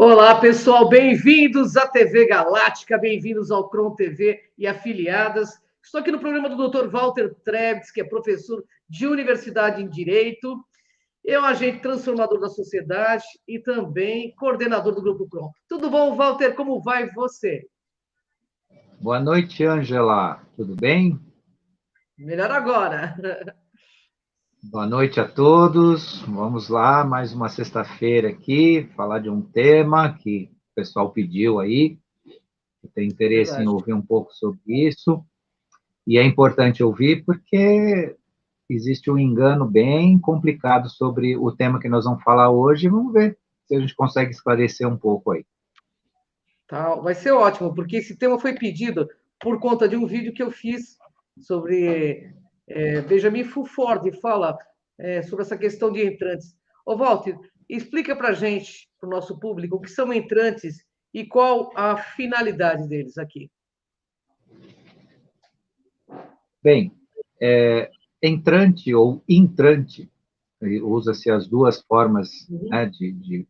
Olá, pessoal, bem-vindos à TV Galáctica, bem-vindos ao Cron TV e afiliadas. Estou aqui no programa do Dr. Walter Trebitz, que é professor de Universidade em Direito, é um agente transformador da sociedade e também coordenador do Grupo Cron. Tudo bom, Walter? Como vai você? Boa noite, Ângela. Tudo bem? Melhor agora. Boa noite a todos. Vamos lá, mais uma sexta-feira aqui, falar de um tema que o pessoal pediu aí, que tem interesse em Verdade. ouvir um pouco sobre isso. E é importante ouvir porque existe um engano bem complicado sobre o tema que nós vamos falar hoje. Vamos ver se a gente consegue esclarecer um pouco aí. Tá, vai ser ótimo, porque esse tema foi pedido por conta de um vídeo que eu fiz sobre Benjamin Fulford, fala sobre essa questão de entrantes. Ô, Walter, explica para a gente, para o nosso público, o que são entrantes e qual a finalidade deles aqui. Bem, entrante ou intrante, usa-se as duas formas, né, de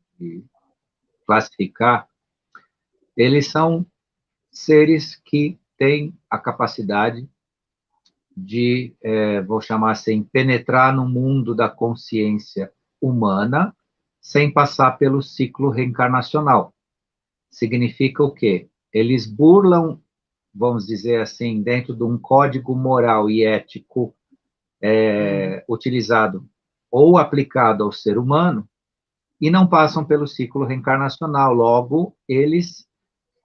classificar. Eles são seres que têm a capacidade de, vou chamar assim, penetrar no mundo da consciência humana sem passar pelo ciclo reencarnacional. Significa o quê? Eles burlam, vamos dizer assim, dentro de um código moral e ético utilizado ou aplicado ao ser humano e não passam pelo ciclo reencarnacional. Logo, eles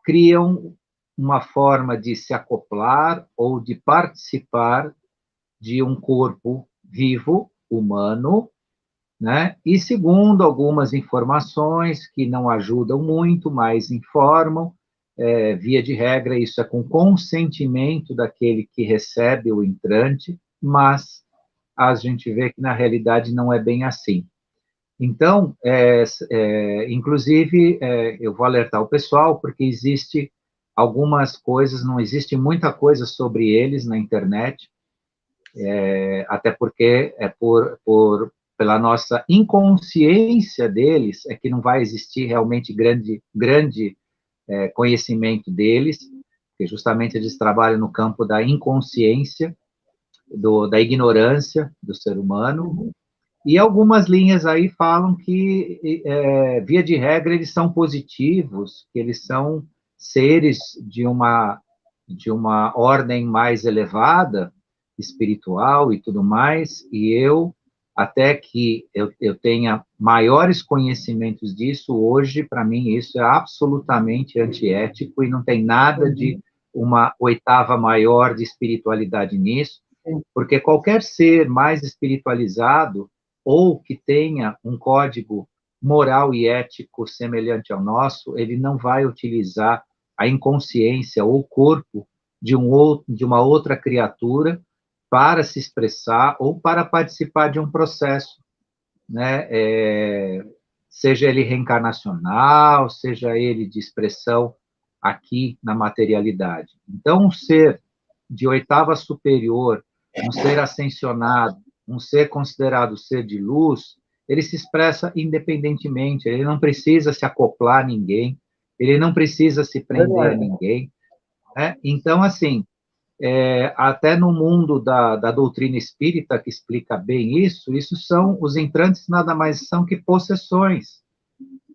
criam uma forma de se acoplar ou de participar de um corpo vivo, humano, né? E segundo algumas informações que não ajudam muito, mas informam, via de regra, isso é com consentimento daquele que recebe o entrante, mas a gente vê que na realidade não é bem assim. Então, inclusive, eu vou alertar o pessoal, porque existe algumas coisas, não existe muita coisa sobre eles na internet, até porque pela nossa inconsciência deles, é que não vai existir realmente grande conhecimento deles, porque justamente eles trabalham no campo da inconsciência, da ignorância do ser humano, e algumas linhas aí falam que, via de regra, eles são positivos, que eles são seres de uma ordem mais elevada, espiritual e tudo mais, e até que eu tenha maiores conhecimentos disso, hoje, para mim, isso é absolutamente antiético e não tem nada de uma oitava maior de espiritualidade nisso, porque qualquer ser mais espiritualizado ou que tenha um código moral e ético semelhante ao nosso, ele não vai utilizar a inconsciência ou o corpo de uma outra criatura para se expressar ou para participar de um processo, né? Seja ele reencarnacional, seja ele de expressão aqui na materialidade. Então, um ser de oitava superior, um ser ascensionado, um ser considerado ser de luz, ele se expressa independentemente, ele não precisa se acoplar a ninguém, ele não precisa se prender a ninguém, né? Então, assim, até no mundo da doutrina espírita, que explica bem isso são, os entrantes nada mais são que possessões,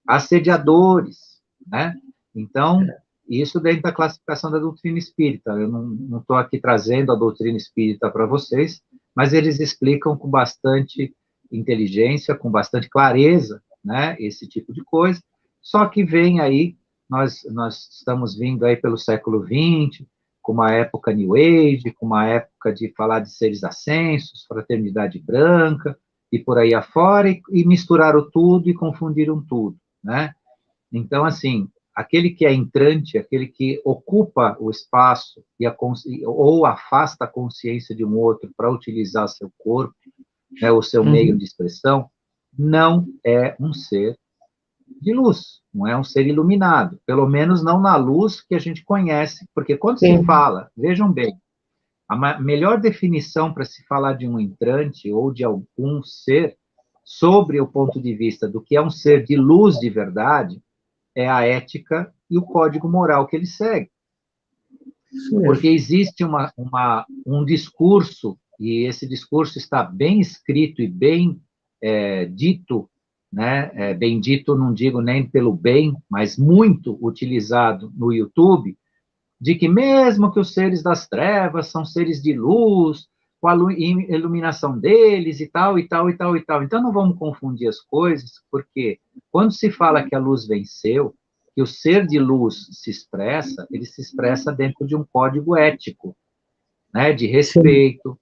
assediadores, né? Então, isso dentro da classificação da doutrina espírita. Eu não estou aqui trazendo a doutrina espírita para vocês, mas eles explicam com bastante inteligência, com bastante clareza, né, esse tipo de coisa. Só que vem aí, nós estamos vindo aí pelo século XX, com uma época New Age, com uma época de falar de seres ascensos, fraternidade branca, e por aí afora, e misturaram tudo e confundiram tudo, né? Então, assim, aquele que é entrante, aquele que ocupa o espaço ou afasta a consciência de um outro para utilizar seu corpo, né, o seu meio de expressão, não é um ser de luz, não é um ser iluminado, pelo menos não na luz que a gente conhece, porque quando se fala, vejam bem, a melhor definição para se falar de um entrante ou de algum ser, sobre o ponto de vista do que é um ser de luz de verdade, é a ética e o código moral que ele segue. Isso mesmo. Porque existe um discurso, e esse discurso está bem escrito e bem dito, né? Bem dito, não digo nem pelo bem, mas muito utilizado no YouTube, de que mesmo que os seres das trevas são seres de luz, com a iluminação deles e tal, e tal, e tal, e tal. Então, não vamos confundir as coisas, porque quando se fala que a luz venceu, que o ser de luz se expressa, ele se expressa dentro de um código ético, né, de respeito,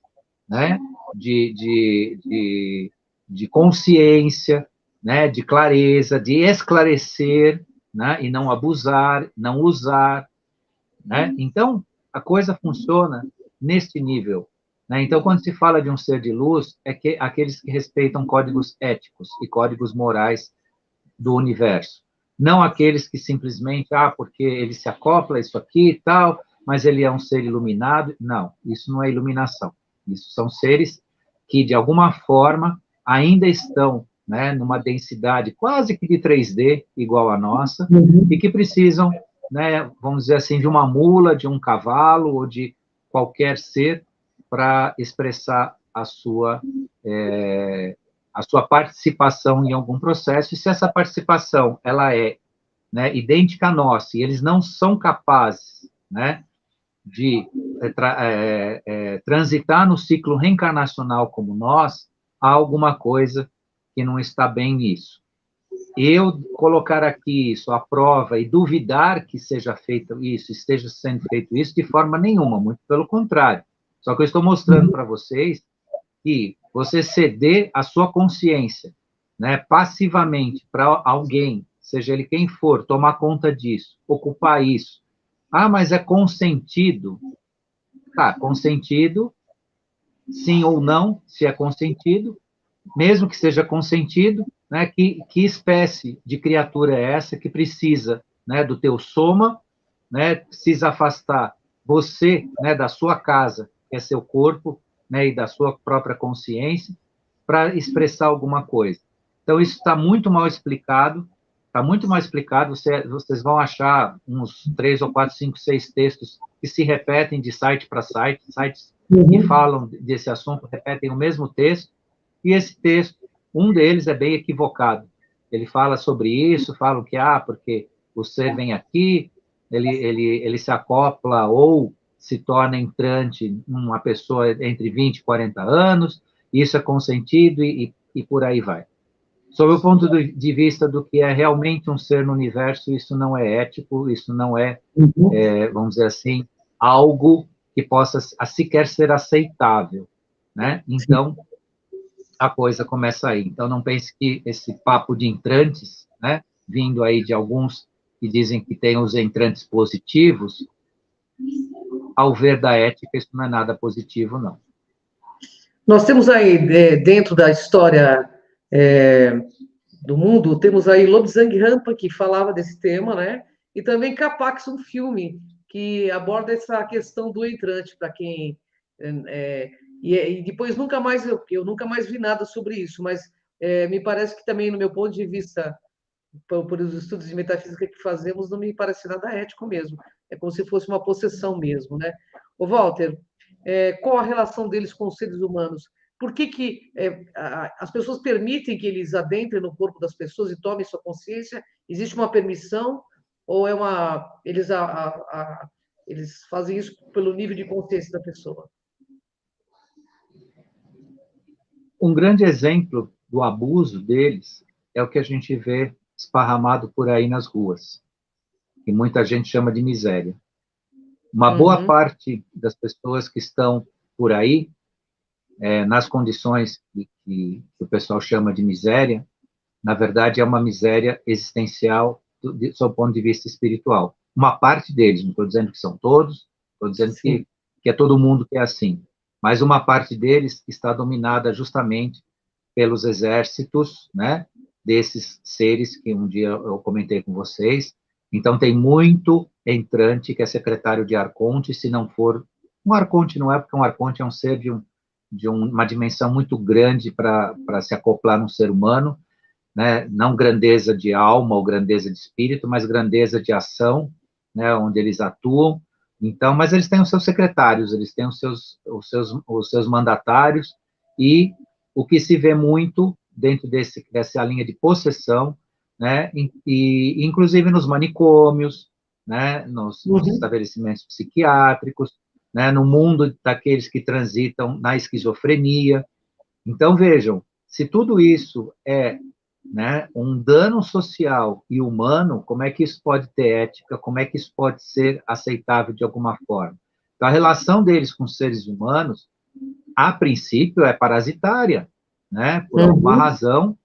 né, de consciência, né, de clareza, de esclarecer, né, e não abusar, não usar, né? Então, a coisa funciona neste nível, né? Então, quando se fala de um ser de luz, é que aqueles que respeitam códigos éticos e códigos morais do universo. Não aqueles que simplesmente, porque ele se acopla a isso aqui e tal, mas ele é um ser iluminado. Não, isso não é iluminação. Isso são seres que, de alguma forma, ainda estão, né, numa densidade quase que de 3D, igual a nossa, e que precisam, né, vamos dizer assim, de uma mula, de um cavalo ou de qualquer ser para expressar a sua participação em algum processo, e se essa participação ela é, né, idêntica à nossa, e eles não são capazes, né, de transitar no ciclo reencarnacional como nós, há alguma coisa que não está bem nisso. Eu colocar aqui isso à prova e duvidar que seja feito isso, esteja sendo feito isso, de forma nenhuma, muito pelo contrário. Só que eu estou mostrando para vocês que você ceder a sua consciência, né, passivamente para alguém, seja ele quem for, tomar conta disso, ocupar isso. Mas é consentido. Tá, consentido, sim ou não, se é consentido, mesmo que seja consentido, né, que espécie de criatura é essa que precisa, né, do teu soma, né, precisa afastar você, né, da sua casa, que é seu corpo, né, e da sua própria consciência, para expressar alguma coisa. Então, isso está muito mal explicado, está muito mal explicado, vocês vão achar uns 3 ou 4, 5, 6 textos que se repetem de site para site, sites que falam desse assunto, repetem o mesmo texto, e esse texto, um deles é bem equivocado. Ele fala sobre isso, fala que, porque o ser vem aqui, ele se acopla ou se torna entrante uma pessoa entre 20 e 40 anos, isso é consentido e por aí vai. Sob o ponto de vista do que é realmente um ser no universo, isso não é ético, isso não vamos dizer assim, algo que possa sequer ser aceitável, né? Então, a coisa começa aí. Então, não pense que esse papo de entrantes, né, vindo aí de alguns que dizem que tem os entrantes positivos, ao ver da ética, isso não é nada positivo, não. Nós temos aí, dentro da história do mundo, temos aí Lobsang Rampa, que falava desse tema, né? E também Capax, um filme que aborda essa questão do entrante, para quem... e depois nunca mais, eu nunca mais vi nada sobre isso, mas me parece que também, no meu ponto de vista, por os estudos de metafísica que fazemos, não me parece nada ético mesmo. É como se fosse uma possessão mesmo, né? Ô, Walter, qual a relação deles com os seres humanos? Por que as pessoas permitem que eles adentrem no corpo das pessoas e tomem sua consciência? Existe uma permissão ou eles fazem isso pelo nível de consciência da pessoa? Um grande exemplo do abuso deles é o que a gente vê esparramado por aí nas ruas, que muita gente chama de miséria. Uma boa parte das pessoas que estão por aí, nas condições que o pessoal chama de miséria, na verdade é uma miséria existencial sob o ponto de vista espiritual. Uma parte deles, não estou dizendo que são todos, estou dizendo que é todo mundo que é assim, mas uma parte deles está dominada justamente pelos exércitos, né, desses seres que um dia eu comentei com vocês. Então, tem muito entrante que é secretário de arconte, se não for... Um arconte não é, porque um arconte é um ser de uma dimensão muito grande para se acoplar num ser humano, né, não grandeza de alma ou grandeza de espírito, mas grandeza de ação, né, onde eles atuam. Então, mas eles têm os seus secretários, eles têm os seus mandatários, e o que se vê muito dentro dessa linha de possessão, né, e inclusive nos manicômios, né, nos Uhum. estabelecimentos psiquiátricos, né, no mundo daqueles que transitam na esquizofrenia. Então, vejam, se tudo isso é, né, um dano social e humano, como é que isso pode ter ética? Como é que isso pode ser aceitável de alguma forma? Então, a relação deles com os seres humanos, a princípio, é parasitária, né? Por alguma Uhum. razão,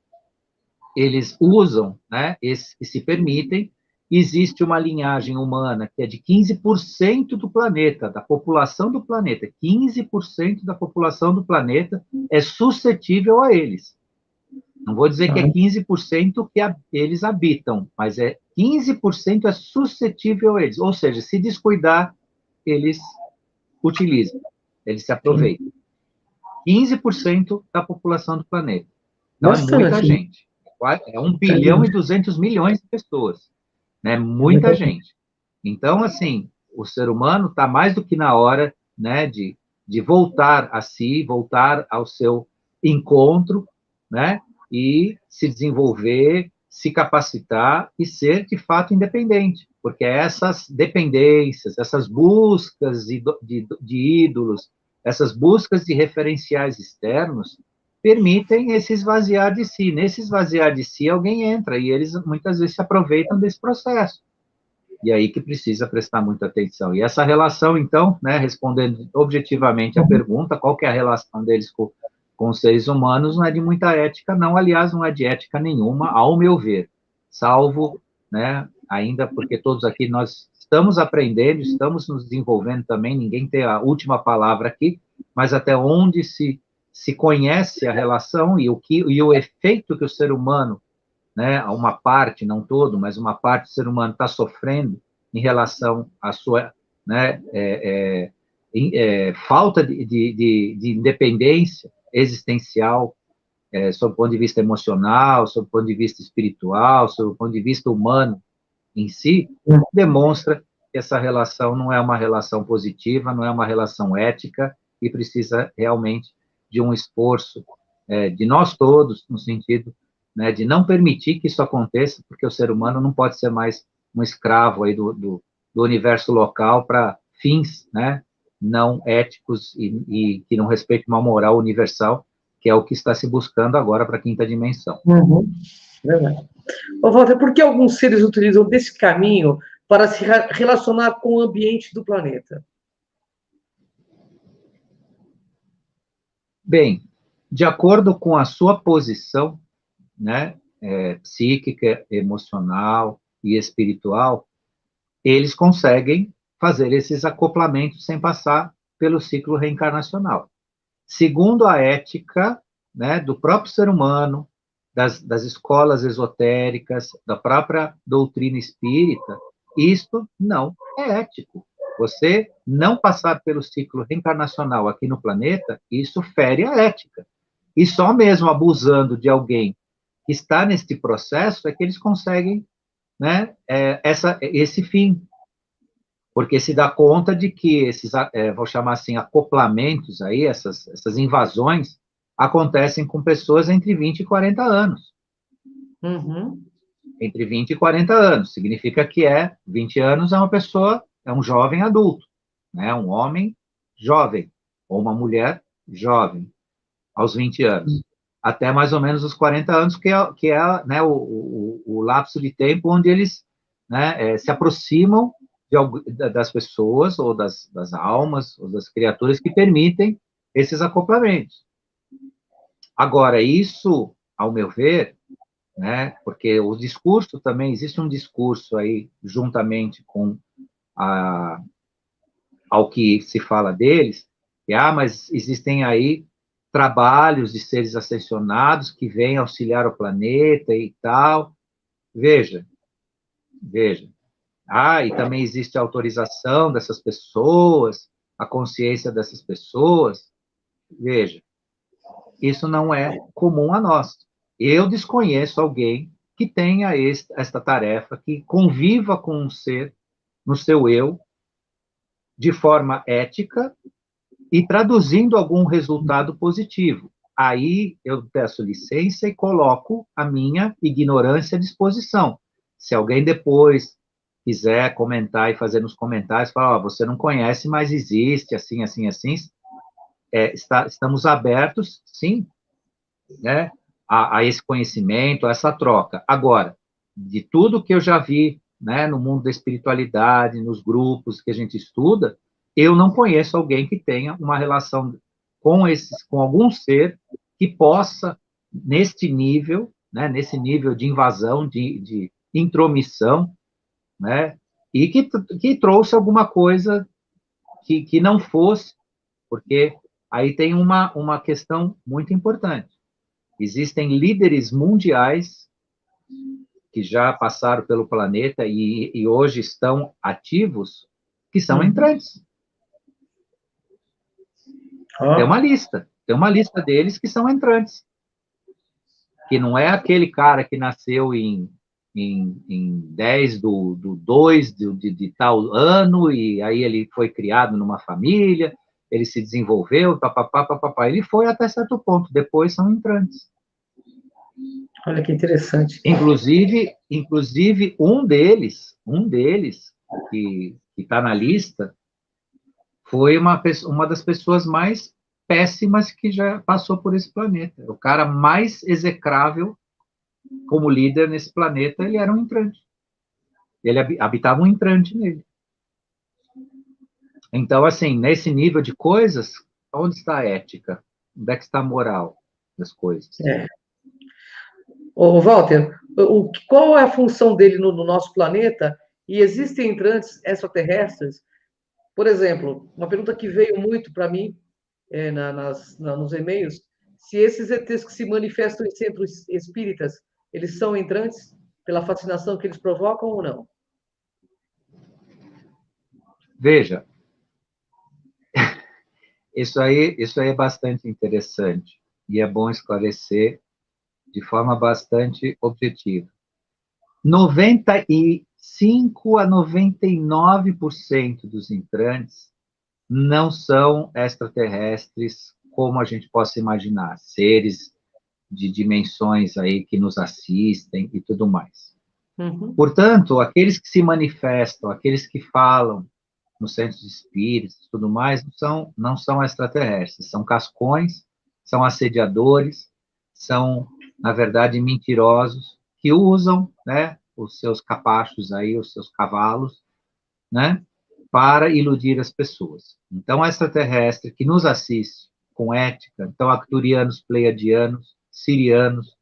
eles usam, né, esses que se permitem. Existe uma linhagem humana que é de 15% do planeta, da população do planeta. 15% da população do planeta é suscetível a eles. Não vou dizer que é Tá. 15% que eles habitam, mas 15% é suscetível a eles. Ou seja, se descuidar, eles utilizam, eles se Sim. aproveitam. 15% da população do planeta. Então, é muita Bastante, né? gente. É 1 Tá, bilhão e 200 milhões de pessoas. Né? é Muita verdade. gente. Então, assim, o ser humano está mais do que na hora, né, de voltar a si, voltar ao seu encontro, né, e se desenvolver, se capacitar e ser, de fato, independente. Porque essas dependências, essas buscas de ídolos, essas buscas de referenciais externos, permitem esse esvaziar de si. Nesse esvaziar de si, alguém entra, e eles muitas vezes se aproveitam desse processo. E aí que precisa prestar muita atenção. E essa relação, então, né, respondendo objetivamente a Uhum. pergunta, qual que é a relação deles com os seres humanos, não é de muita ética, não. Aliás, não é de ética nenhuma, ao meu ver. Salvo, né, ainda porque todos aqui nós estamos aprendendo, estamos nos desenvolvendo também, ninguém tem a última palavra aqui, mas até onde se conhece a relação e o efeito que o ser humano, né, uma parte, não todo, mas uma parte do ser humano está sofrendo em relação à sua, né, falta de independência existencial, sob o ponto de vista emocional, sob o ponto de vista espiritual, sob o ponto de vista humano em si, demonstra que essa relação não é uma relação positiva, não é uma relação ética, e precisa realmente de um esforço de nós todos, no sentido, né, de não permitir que isso aconteça, porque o ser humano não pode ser mais um escravo aí do universo local para fins, né, não éticos e que não respeitem uma moral universal, que é o que está se buscando agora para a quinta dimensão. Uhum. Verdade. Ô, Walter, por que alguns seres utilizam desse caminho para se relacionar com o ambiente do planeta? Bem, de acordo com a sua posição, né, psíquica, emocional e espiritual, eles conseguem fazer esses acoplamentos sem passar pelo ciclo reencarnacional. Segundo a ética, né, do próprio ser humano, das escolas esotéricas, da própria doutrina espírita, isto não é ético. Você não passar pelo ciclo reencarnacional aqui no planeta, isso fere a ética. E só mesmo abusando de alguém que está neste processo é que eles conseguem, né, esse fim, porque se dá conta de que esses, vou chamar assim, acoplamentos aí, essas invasões, acontecem com pessoas entre 20 e 40 anos. Uhum. Entre 20 e 40 anos. Significa que 20 anos é uma pessoa, é um jovem adulto, né? Um homem jovem, ou uma mulher jovem, aos 20 anos. Até mais ou menos os 40 anos, que é né, o lapso de tempo onde eles, né, se aproximam das pessoas, ou das almas, ou das criaturas que permitem esses acoplamentos. Agora, isso, ao meu ver, né, porque o discurso também, existe um discurso aí, juntamente com a, ao que se fala deles, que, mas existem aí trabalhos de seres ascensionados que vêm auxiliar o planeta e tal. Veja, veja. E também existe a autorização dessas pessoas, a consciência dessas pessoas. Veja, isso não é comum a nós. Eu desconheço alguém que tenha esta tarefa, que conviva com um ser no seu eu, de forma ética e traduzindo algum resultado positivo. Aí eu peço licença e coloco a minha ignorância à disposição. Se alguém depois quiser comentar e fazer nos comentários, falar, você não conhece, mas existe, assim, assim, assim, estamos abertos, sim, né, a esse conhecimento, a essa troca. Agora, de tudo que eu já vi, né, no mundo da espiritualidade, nos grupos que a gente estuda, eu não conheço alguém que tenha uma relação com algum ser que possa, neste nível, né, nesse nível de invasão, de intromissão, né, e que trouxe alguma coisa que não fosse, porque aí tem uma questão muito importante. Existem líderes mundiais que já passaram pelo planeta e hoje estão ativos, que são entrantes. Tem uma lista deles que são entrantes. Que não é aquele cara que nasceu em 10 do 2 de tal ano, e aí ele foi criado numa família, ele se desenvolveu, papapá, papapá. Ele foi até certo ponto, depois são entrantes. Olha que interessante. Inclusive um deles que está na lista, foi uma das pessoas mais péssimas que já passou por esse planeta. O cara mais execrável como líder nesse planeta, ele era um entrante. Ele habitava um entrante nele. Então, assim, nesse nível de coisas, onde está a ética? Onde é que está a moral das coisas? Ô, Walter, qual é a função dele no nosso planeta? E existem entrantes extraterrestres? Por exemplo, uma pergunta que veio muito para mim nos e-mails, se esses ETs que se manifestam em centros espíritas, eles são entrantes pela fascinação que eles provocam ou não? Veja, isso aí é bastante interessante e é bom esclarecer de forma bastante objetiva. 95 a 99% dos entrantes não são extraterrestres como a gente possa imaginar, seres de dimensões aí que nos assistem e tudo mais. Portanto, aqueles que se manifestam, aqueles que falam nos centros espíritas e tudo mais, não são extraterrestres, são cascões, são assediadores, são, na verdade, mentirosos, que usam, né, os seus capachos aí, os seus cavalos, né, para iludir as pessoas. Então, extraterrestre que nos assiste com ética, então, arcturianos, pleiadianos, sirianos,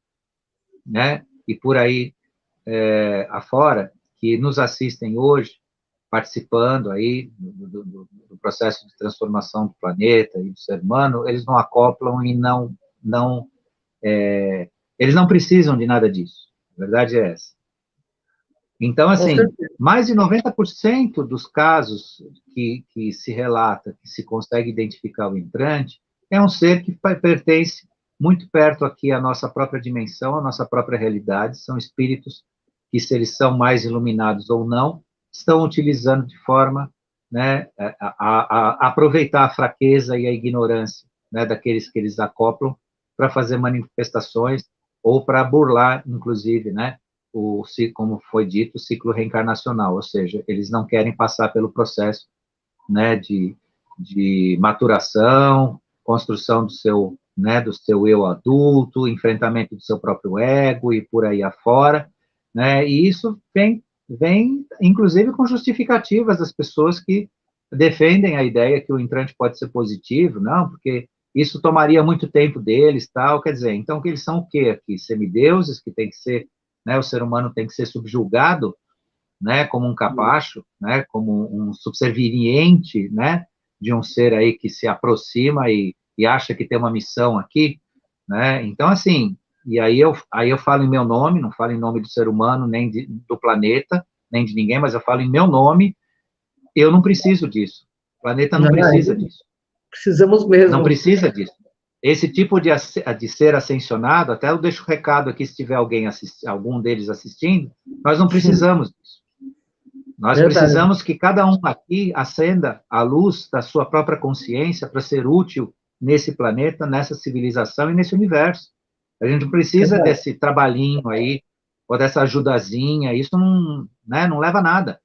né, e por aí afora, que nos assistem hoje, participando aí do processo de transformação do planeta e do ser humano, eles não acoplam e eles não precisam de nada disso. A verdade é essa. Então, assim, mais de 90% dos casos que se relata, que se consegue identificar o entrante, é um ser que pertence muito perto aqui à nossa própria dimensão, à nossa própria realidade, são espíritos que, se eles são mais iluminados ou não, estão utilizando de forma, né, a aproveitar a fraqueza e a ignorância, né, daqueles que eles acoplam para fazer manifestações ou para burlar, inclusive, né, como foi dito, o ciclo reencarnacional, ou seja, eles não querem passar pelo processo, né, de maturação, construção do seu eu adulto, enfrentamento do seu próprio ego e por aí afora, né, e isso vem inclusive com justificativas das pessoas que defendem a ideia que o entrante pode ser positivo, não, porque isso tomaria muito tempo deles, tal, quer dizer, então que eles são o quê aqui? Semideuses, que tem que ser, né, o ser humano tem que ser subjugado, né, como um capacho, né, como um subserviente, né, de um ser aí que se aproxima e acha que tem uma missão aqui, né, então, assim, e aí eu falo em meu nome, não falo em nome do ser humano, nem do planeta, nem de ninguém, mas eu falo em meu nome, eu não preciso disso, o planeta não precisa disso. Precisamos mesmo. Não precisa disso. esse tipo de ser ascensionado, até eu deixo o recado aqui, se tiver algum deles assistindo, nós não precisamos disso. Nós Verdade. precisamos que cada um aqui acenda a luz da sua própria consciência para ser útil nesse planeta, nessa civilização e nesse universo. A gente não precisa Verdade. desse trabalhinho aí, ou dessa ajudazinha, isso não, né, não leva a nada.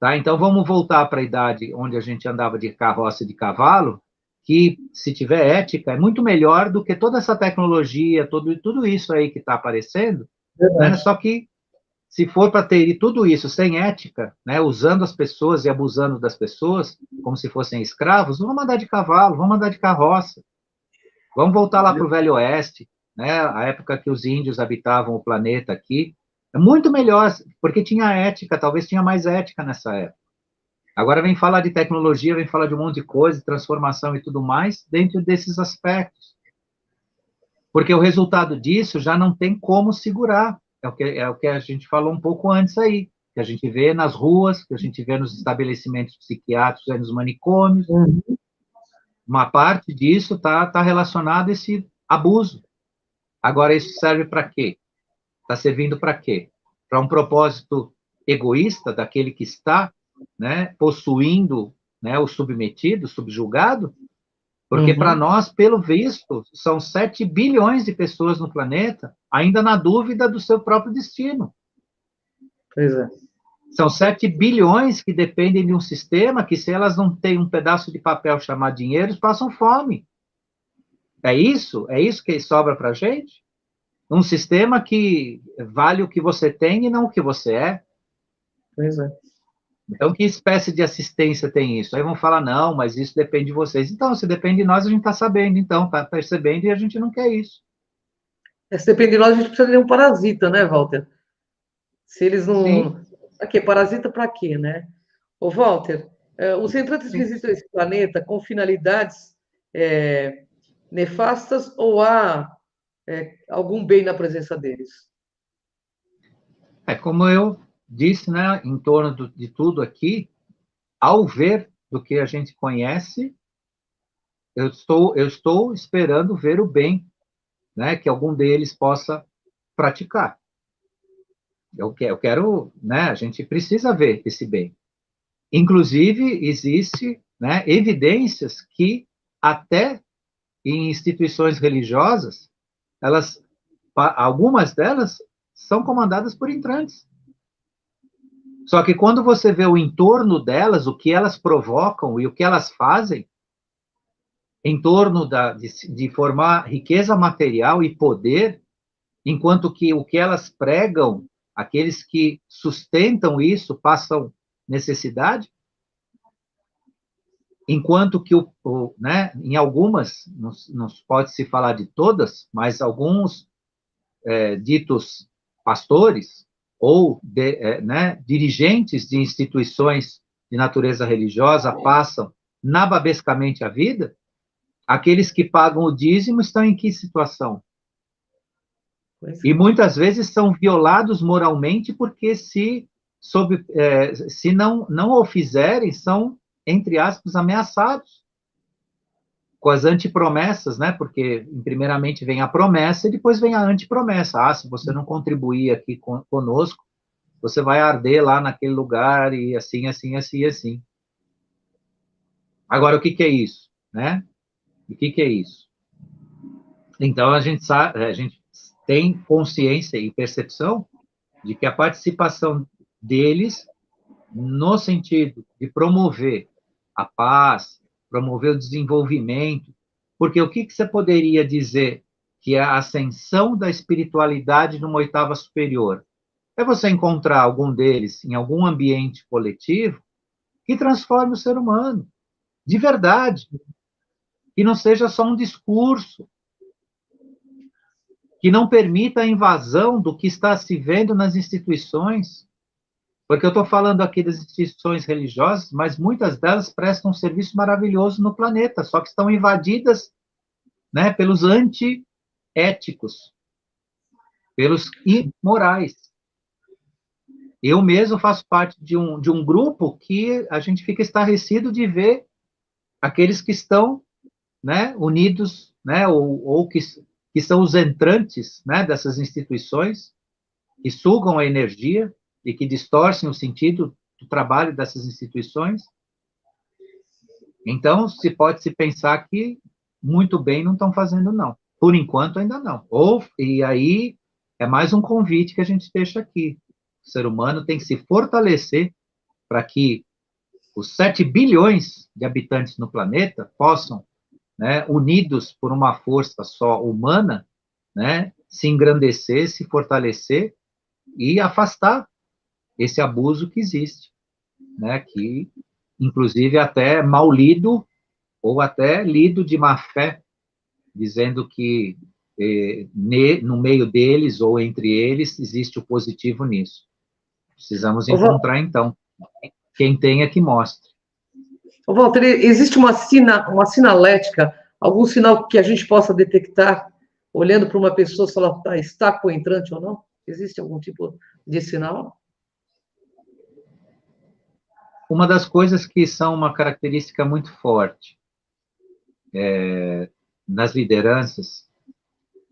Tá? Então, vamos voltar para a idade onde a gente andava de carroça e de cavalo, que, se tiver ética, é muito melhor do que toda essa tecnologia, tudo isso aí que está aparecendo, né? Verdade. Só que, se for para ter tudo isso sem ética, né, usando as pessoas e abusando das pessoas, como se fossem escravos, vamos andar de cavalo, vamos andar de carroça, vamos voltar lá para o Velho Oeste, né, a época que os índios habitavam o planeta aqui, é muito melhor, porque tinha ética, talvez tinha mais ética nessa época. Agora vem falar de tecnologia, vem falar de um monte de coisa, transformação e tudo mais, dentro desses aspectos. Porque o resultado disso já não tem como segurar. É o que a gente falou um pouco antes aí, que a gente vê nas ruas, que a gente vê nos estabelecimentos psiquiátricos, nos manicômios. Uhum. Uma parte disso tá relacionado a esse abuso. Agora, isso serve para quê? Está servindo para quê? Para um propósito egoísta daquele que está, né, possuindo, né, o submetido, o subjugado? Porque para Uhum. nós, pelo visto, são 7 bilhões de pessoas no planeta ainda na dúvida do seu próprio destino. Pois é. São 7 bilhões que dependem de um sistema que, se elas não têm um pedaço de papel chamado dinheiro, eles passam fome. É isso? É isso que sobra para a gente? Um sistema que vale o que você tem e não o que você é. Pois é. Então, que espécie de assistência tem isso? Aí vão falar, não, mas isso depende de vocês. Então, se depende de nós, a gente está sabendo, então, está percebendo e a gente não quer isso. Se depende de nós, a gente precisa de um parasita, né, Walter? Se eles Sim, não. Pra quê? Parasita para quê, né? Ô, Walter, os entrantes sim. visitam esse planeta com finalidades nefastas ou há algum bem na presença deles? É como eu disse, né, em torno de tudo aqui, ao ver do que a gente conhece, eu estou esperando ver o bem, né, que algum deles possa praticar. Eu quero, né, a gente precisa ver esse bem. Inclusive, existe, né, evidências que até em instituições religiosas, elas, algumas delas são comandadas por entrantes. Só que quando você vê o entorno delas, o que elas provocam e o que elas fazem, em torno de formar riqueza material e poder, enquanto que o que elas pregam, aqueles que sustentam isso, passam necessidade, enquanto que né, em algumas, não pode se falar de todas, mas alguns ditos pastores ou né, dirigentes de instituições de natureza religiosa passam nababescamente a vida, aqueles que pagam o dízimo estão em que situação? Pois E é. muitas vezes são violados moralmente porque se não o fizerem, são, entre aspas, ameaçados com as antipromessas, né? Porque, primeiramente, vem a promessa e depois vem a antipromessa. Ah, se você não contribuir aqui conosco, você vai arder lá naquele lugar e assim, assim, assim, assim. Agora, o que é isso, né? O que é isso? Então, a gente tem consciência e percepção de que a participação deles, no sentido de promover a paz, promover o desenvolvimento, porque o que você poderia dizer que é a ascensão da espiritualidade numa oitava superior? É você encontrar algum deles em algum ambiente coletivo que transforme o ser humano, de verdade, que não seja só um discurso, que não permita a invasão do que está se vendo nas instituições, porque eu estou falando aqui das instituições religiosas, mas muitas delas prestam um serviço maravilhoso no planeta, só que estão invadidas, né, pelos antiéticos, pelos imorais. Eu mesmo faço parte de um grupo que a gente fica estarrecido de ver aqueles que estão né, unidos, né, ou que são os entrantes, né, dessas instituições, que sugam a energia e que distorcem o sentido do trabalho dessas instituições. Então, se pode se pensar que muito bem não estão fazendo, não. Por enquanto, ainda não. E aí, é mais um convite que a gente deixa aqui. O ser humano tem que se fortalecer para que os 7 bilhões de habitantes no planeta possam, né, unidos por uma força só humana, né, se engrandecer, se fortalecer e afastar esse abuso que existe, né, que, inclusive, até é mal lido, ou até lido de má fé, dizendo que no meio deles ou entre eles existe o positivo nisso. Precisamos encontrar, então, quem tenha que mostre. Ô, Walter, existe uma sinalética, algum sinal que a gente possa detectar olhando para uma pessoa se ela está com entrante ou não? Existe algum tipo de sinal? Uma das coisas que são uma característica muito forte nas lideranças,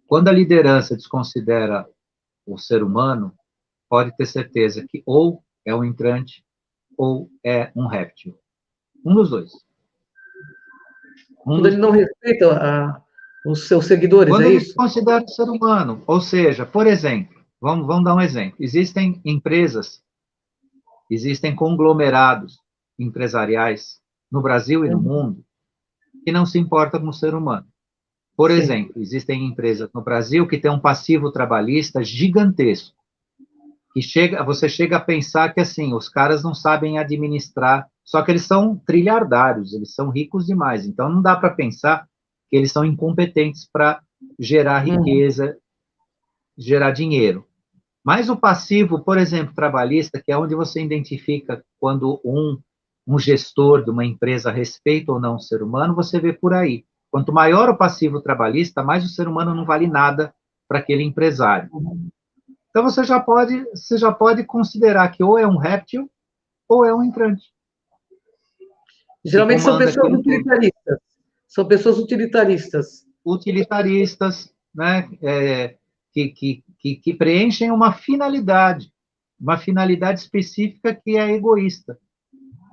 quando a liderança desconsidera o ser humano, pode ter certeza que ou é um entrante ou é um réptil. Um dos dois. Quando ele não respeita os seus seguidores, Quando é ele isso? desconsidera o ser humano, ou seja, por exemplo, vamos dar um exemplo. Existem empresas, existem conglomerados empresariais no Brasil e no mundo que não se importam com o ser humano. Por Sim. exemplo, existem empresas no Brasil que têm um passivo trabalhista gigantesco, que você chega a pensar que assim, os caras não sabem administrar, só que eles são trilhardários, eles são ricos demais, então não dá para pensar que eles são incompetentes para gerar riqueza, gerar dinheiro. Mas o passivo, por exemplo, trabalhista, que é onde você identifica quando um gestor de uma empresa respeita ou não o ser humano, você vê por aí. Quanto maior o passivo trabalhista, mais o ser humano não vale nada para aquele empresário. Então você já pode considerar que ou é um réptil ou é um entrante. Geralmente são pessoas utilitaristas. São pessoas utilitaristas. Utilitaristas, né? Que preenchem uma finalidade específica que é egoísta,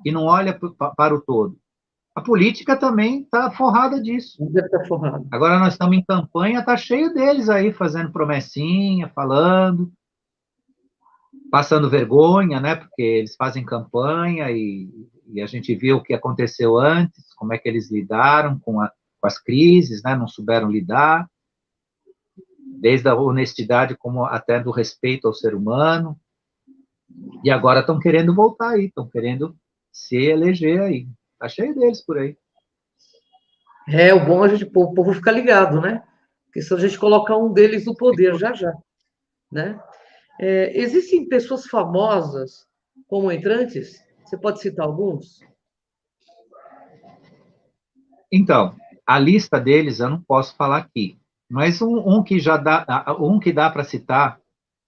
que não olha para o todo. A política também está forrada disso. Deve estar forrado. Agora nós estamos em campanha, está cheio deles aí fazendo promessinha, falando, passando vergonha, né? Porque eles fazem campanha e a gente viu o que aconteceu antes, como é que eles lidaram com as crises, né? Não souberam lidar, desde a honestidade como até do respeito ao ser humano. E agora estão querendo voltar aí, estão querendo se eleger aí. Está cheio deles por aí. É, o bom é o povo ficar ligado, né? Porque se a gente colocar um deles no poder já, né? Existem pessoas famosas como entrantes? Você pode citar alguns? Então, a lista deles eu não posso falar aqui, mas um que dá para citar,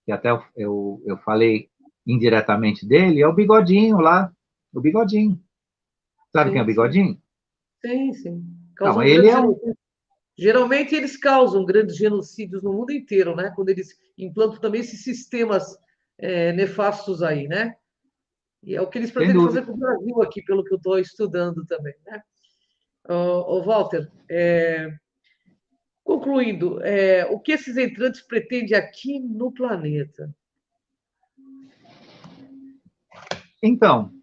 que até eu falei indiretamente dele, é o Bigodinho lá, o Bigodinho. Sabe quem é o Bigodinho? Sim, sim. Então, Causam ele grandes é genocídios. Geralmente eles causam grandes genocídios no mundo inteiro, né? Quando eles implantam também esses sistemas nefastos aí, né? E é o que eles sem pretendem fazer dúvida. com o Brasil aqui, pelo que eu estou estudando também, né? Walter, concluindo, o que esses entrantes pretendem aqui no planeta? Então,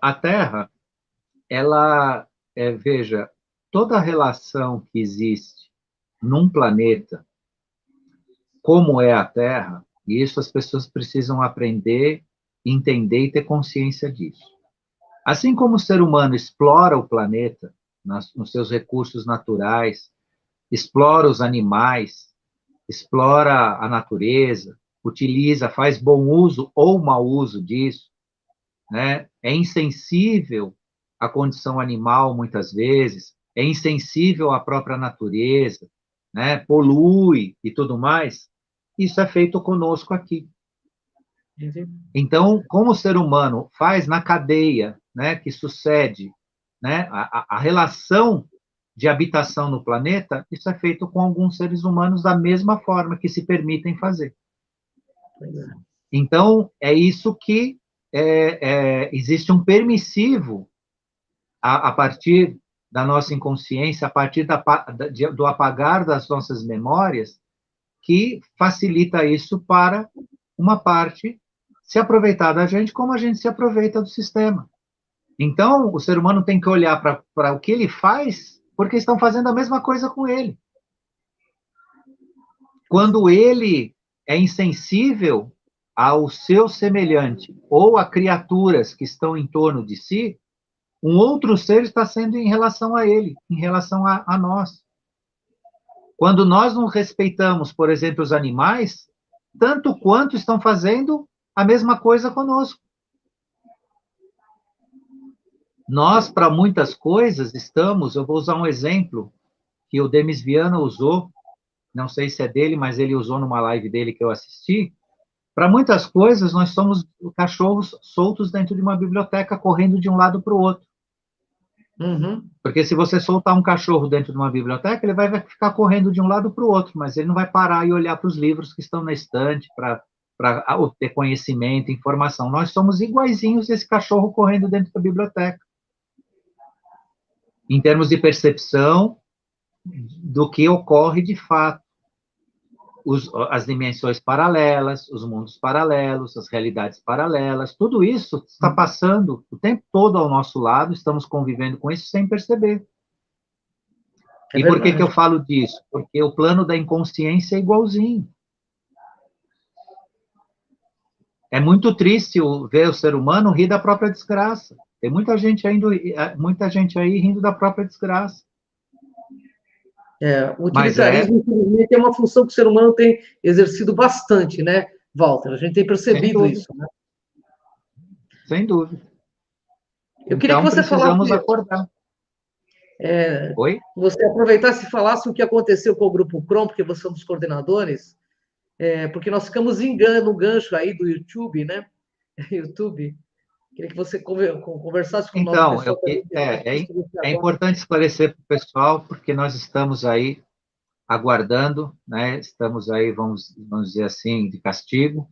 a Terra, ela, veja, toda a relação que existe num planeta, como é a Terra, e isso as pessoas precisam aprender, entender e ter consciência disso. Assim como o ser humano explora o planeta nos seus recursos naturais, explora os animais, explora a natureza, utiliza, faz bom uso ou mau uso disso, né? É insensível à condição animal muitas vezes, é insensível à própria natureza, né? Polui e tudo mais. Isso é feito conosco aqui. Então, como o ser humano faz na cadeia, né, que sucede, né, a relação de habitação no planeta, isso é feito com alguns seres humanos da mesma forma que se permitem fazer. Então, é isso que existe um permissivo a partir da nossa inconsciência, a partir do apagar das nossas memórias, que facilita isso para uma parte se aproveitar da gente como a gente se aproveita do sistema. Então, o ser humano tem que olhar para o que ele faz, porque estão fazendo a mesma coisa com ele. Quando ele é insensível ao seu semelhante ou a criaturas que estão em torno de si, um outro ser está sendo em relação a ele, em relação a nós. Quando nós não respeitamos, por exemplo, os animais, tanto quanto estão fazendo a mesma coisa conosco. Nós, para muitas coisas, eu vou usar um exemplo que o Demis Viana usou, não sei se é dele, mas ele usou numa live dele que eu assisti. Para muitas coisas, nós somos cachorros soltos dentro de uma biblioteca, correndo de um lado para o outro. Uhum. Porque se você soltar um cachorro dentro de uma biblioteca, ele vai ficar correndo de um lado para o outro, mas ele não vai parar e olhar para os livros que estão na estante para obter conhecimento, informação. Nós somos iguaizinhos esse cachorro correndo dentro da biblioteca. Em termos de percepção do que ocorre de fato. As dimensões paralelas, os mundos paralelos, as realidades paralelas, tudo isso está passando o tempo todo ao nosso lado, estamos convivendo com isso sem perceber. E por que eu falo disso? Porque o plano da inconsciência é igualzinho. É muito triste ver o ser humano rir da própria desgraça. Tem muita gente aí rindo da própria desgraça. O utilitarismo, infelizmente, é uma função que o ser humano tem exercido bastante, né, Walter? A gente tem percebido isso, né? Sem dúvida. Eu queria que você precisamos acordar. Oi? Você aproveitasse e falasse o que aconteceu com o Grupo Chrome, porque você é um dos coordenadores, porque nós ficamos no gancho aí do YouTube, né? YouTube. Queria que você conversasse com o nosso pessoal. É importante esclarecer para o pessoal, porque nós estamos aí aguardando, né? Estamos aí, vamos dizer assim, de castigo,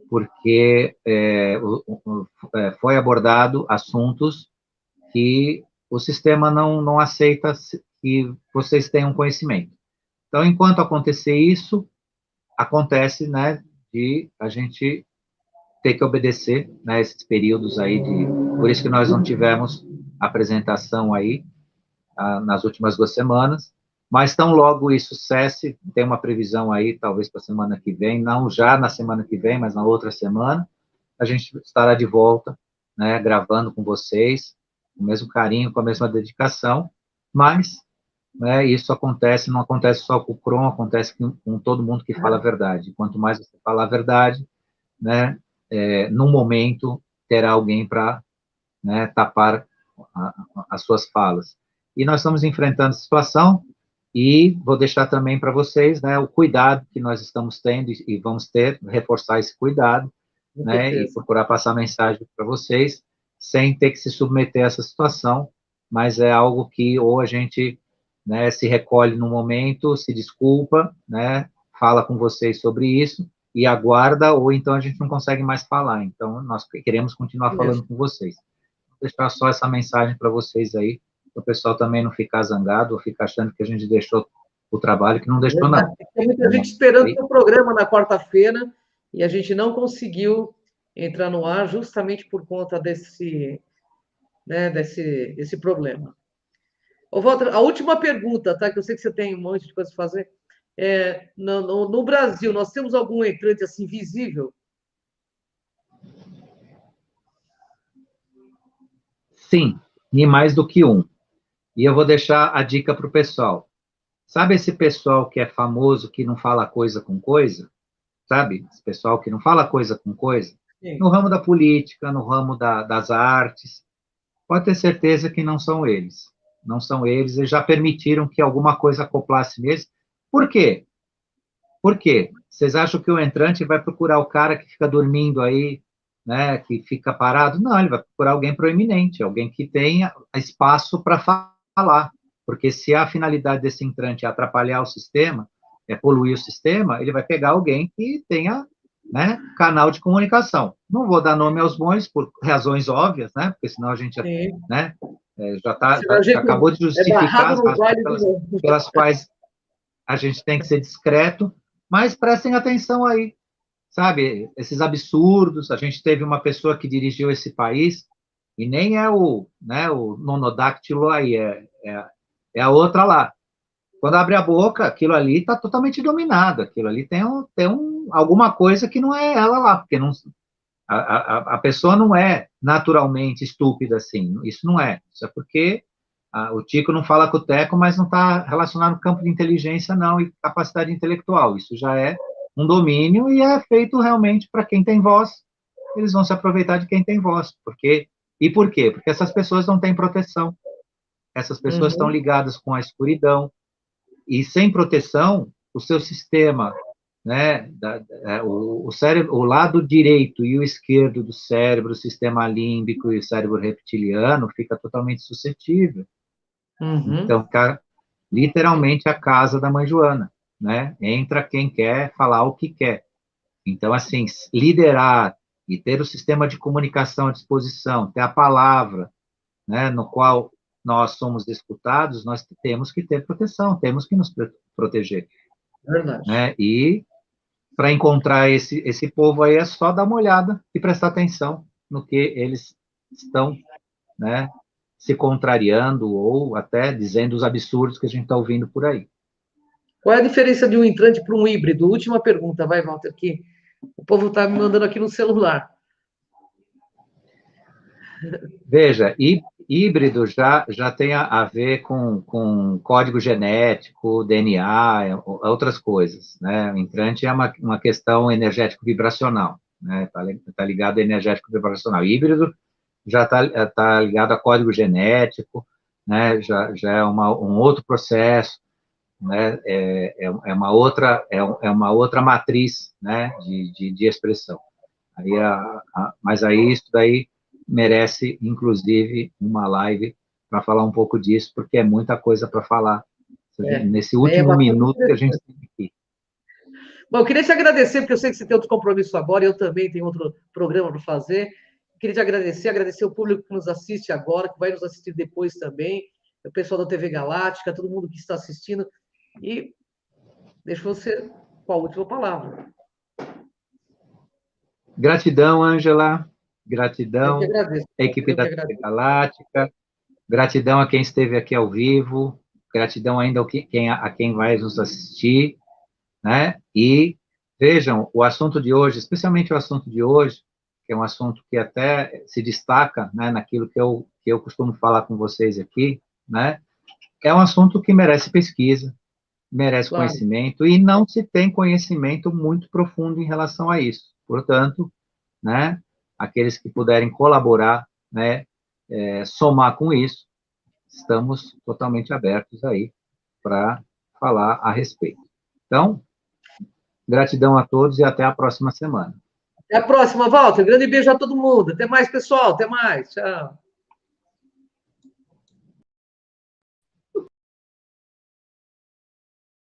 porque foi abordado assuntos que o sistema não aceita que vocês tenham conhecimento. Então, enquanto acontecer isso, acontece, né, de a gente ter que obedecer, né, esses períodos aí por isso que nós não tivemos apresentação aí nas últimas 2 semanas, mas tão logo isso cesse, tem uma previsão aí, talvez para a semana que vem, não já na semana que vem, mas na outra semana, a gente estará de volta, né, gravando com vocês, com o mesmo carinho, com a mesma dedicação, mas, né, isso não acontece só com o Cron, acontece com todo mundo que fala a verdade. Quanto mais você falar a verdade, né, no momento, terá alguém para, né, tapar as suas falas. E nós estamos enfrentando a situação, e vou deixar também para vocês, né, o cuidado que nós estamos tendo, e vamos reforçar esse cuidado, né, e procurar passar mensagem para vocês, sem ter que se submeter a essa situação, mas é algo que ou a gente, né, se recolhe no momento, se desculpa, né, fala com vocês sobre isso, e aguarda, ou então a gente não consegue mais falar. Então, nós queremos continuar falando com vocês. Vou deixar só essa mensagem para vocês aí, para o pessoal também não ficar zangado, ou ficar achando que a gente deixou o trabalho, que não deixou, não. Tem muita gente esperando o programa na quarta-feira, e a gente não conseguiu entrar no ar justamente por conta desse problema. Ô, Walter, a última pergunta, tá? Que eu sei que você tem um monte de coisa para fazer. No Brasil, nós temos algum entrante assim visível? Sim, e mais do que um. E eu vou deixar a dica para o pessoal. Sabe esse pessoal que é famoso, que não fala coisa com coisa? Sabe? Esse pessoal que não fala coisa com coisa? Sim. No ramo da política, no ramo das artes. Pode ter certeza que não são eles. Não são eles, eles já permitiram que alguma coisa acoplasse neles. Por quê? Por quê? Vocês acham que o entrante vai procurar o cara que fica dormindo aí, né, que fica parado? Não, ele vai procurar alguém proeminente, alguém que tenha espaço para falar. Porque se a finalidade desse entrante é atrapalhar o sistema, é poluir o sistema, ele vai pegar alguém que tenha, né, canal de comunicação. Não vou dar nome aos bois por razões óbvias, né, porque senão a gente, né, já acabou de justificar as razões pelas quais a gente tem que ser discreto, mas prestem atenção aí, sabe, esses absurdos. A gente teve uma pessoa que dirigiu esse país, e nem é o nonodáctilo aí, é a outra lá. Quando abre a boca, aquilo ali está totalmente dominado, aquilo ali tem alguma coisa que não é ela lá, porque não, a pessoa não é naturalmente estúpida assim, isso não é. Isso é porque o Tico não fala com o Teco, mas não está relacionado no campo de inteligência, não, e capacidade intelectual. Isso já é um domínio e é feito realmente para quem tem voz. Eles vão se aproveitar de quem tem voz. E por quê? Porque essas pessoas não têm proteção. Essas pessoas estão ligadas com a escuridão. E sem proteção, o seu sistema, né, o cérebro, o lado direito e o esquerdo do cérebro, o sistema límbico e o cérebro reptiliano, fica totalmente suscetível. Então, fica literalmente a casa da mãe Joana, né? Entra quem quer falar o que quer. Então, assim, liderar e ter o sistema de comunicação à disposição, ter a palavra, né, no qual nós somos escutados, nós temos que ter proteção, temos que nos proteger. Verdade. Né? E para encontrar esse povo aí é só dar uma olhada e prestar atenção no que eles estão, né, se contrariando ou até dizendo os absurdos que a gente está ouvindo por aí. Qual é a diferença de um entrante para um híbrido? Última pergunta, vai, Walter, aqui. O povo está me mandando aqui no celular. Veja, híbrido já tem a ver com código genético, DNA, outras coisas, né? O entrante é uma questão energético-vibracional, né? Tá ligado a energético-vibracional. Híbrido já tá ligado a código genético, né? Já é um outro processo, né? É uma outra matriz, né? De expressão. Mas aí isso daí merece, inclusive, uma live para falar um pouco disso, porque é muita coisa para falar nesse último minuto que a gente tem aqui. Bom, eu queria te agradecer, porque eu sei que você tem outro compromisso agora, e eu também tenho outro programa para fazer. Eu queria te agradecer o público que nos assiste agora, que vai nos assistir depois também, o pessoal da TV Galáctica, todo mundo que está assistindo, e deixo você com a última palavra. Gratidão, Ângela, gratidão à equipe da TV Galáctica, gratidão a quem esteve aqui ao vivo, gratidão ainda a quem vai nos assistir, né? E vejam, o assunto de hoje, especialmente o assunto de hoje, que é um assunto que até se destaca, né, naquilo que eu costumo falar com vocês aqui, né? É um assunto que merece pesquisa, merece conhecimento, e não se tem conhecimento muito profundo em relação a isso. Portanto, né, aqueles que puderem colaborar, né, somar com isso, estamos totalmente abertos aí para falar a respeito. Então, gratidão a todos e até a próxima semana. Até a próxima, Walter. Grande beijo a todo mundo. Até mais, pessoal. Até mais. Tchau.